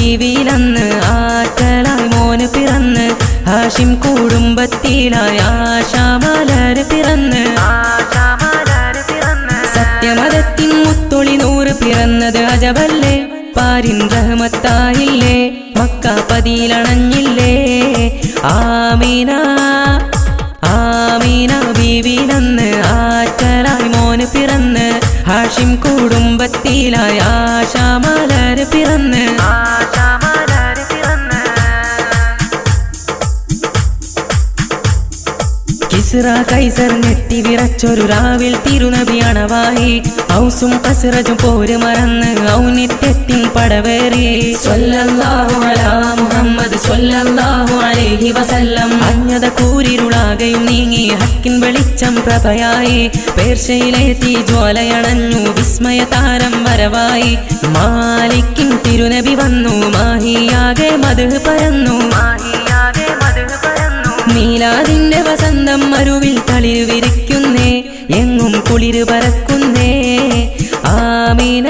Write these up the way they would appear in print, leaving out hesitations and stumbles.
ബീവിയിലന്ന് ആറ്റലായി മോന് പിറന്ന് ഹാഷിം കുടുംബത്തിലായി ആശാമലര് പിറന്ന് സത്യമതത്തിൻ മുത്തൊളി നൂറ് പിറന്നത് അജബല്ലേ പാരിൻ റഹ്മത്തായില്ലേ മക്ക പതിയിലണഞ്ഞില്ലേ ആമീന ആമീന ബീവിയിലന്ന് ആറ്റലായി മോന് പിറന്ന് ഹാഷിം കുടുംബത്തിലായി ആശാമലര് പിറന്ന് കിസ്റ കൈസർ ഞെട്ടി വിറച്ചൊരു രാവിൽ തിരുനബി അണവായി ഔസും കസ്റജും പോര് മറന്ന് ഔന്നിത്യത്തിൻ പടവേറി സ്വല്ലല്ലാഹു അലാ മുഹമ്മദ് സ്വല്ലല്ലാഹു അലൈഹി വസല്ലം അജ്ഞത കൂരിരുളാകയും നീങ്ങി ഹക്കിൻ വെളിച്ചം പ്രഭയായി പേർഷ്യയിലെ തീജ്വാലയണഞ്ഞു വിസ്മയ താരം വരവായി മാലിക്കിൻ തിരുനബി വന്നു മാഹിയാകെ മദ്ഹ് പരന്നു മീലാദിന്റെ വസന്തം മരുവിൽ തളിര് വിരിക്കുന്നേ എങ്ങും കുളിര് പരക്കുന്നേ ആമീന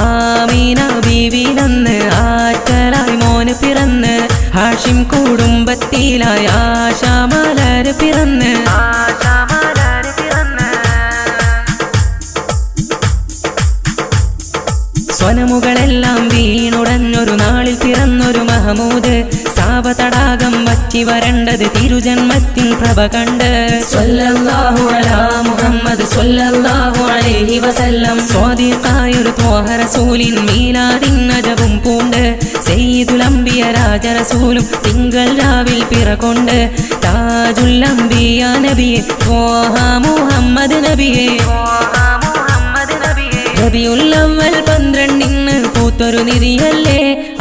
ആമീന ബീവിയിലന്ന് ആറ്റലായി മോന് പിറന്ന് ഹാഷിം കുടുംബത്തിലായി ആശാമലര് പിറന്ന് സ്വനമുകളെല്ലാം വീണുടഞ്ഞൊരു നാളിൽ പിറന്നൊരു മഹമൂദ് സാവതടാകം വറ്റി വരണ്ടത് തിരുജന്മത്തിൻ പ്രഭ കണ്ട് സ്വല്ലല്ലാഹു അലാ മുഹമ്മദ് സ്വല്ലല്ലാഹു അലൈഹി വസല്ലം സ്വാദിഖായൊരു ത്വാഹ റസൂലിൻ മീലാദിൻ അജബും പൂണ്ട് സയ്യിദുൽ അംബിയ രാജറസൂലും തിങ്കൾ രാവിൽ പിറകൊണ്ട് താജുൽ അംബിയ നബിയെ ത്വാഹ മുഹമ്മദ് നബിയെ റബിയുൽ അവ്വൽ 12 പൂത്തൊരു നിധിയല്ലേ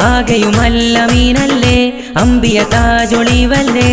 ആകെയുമല്ല മീനല്ലേ അംബിയ താജൊളിവല്ലേ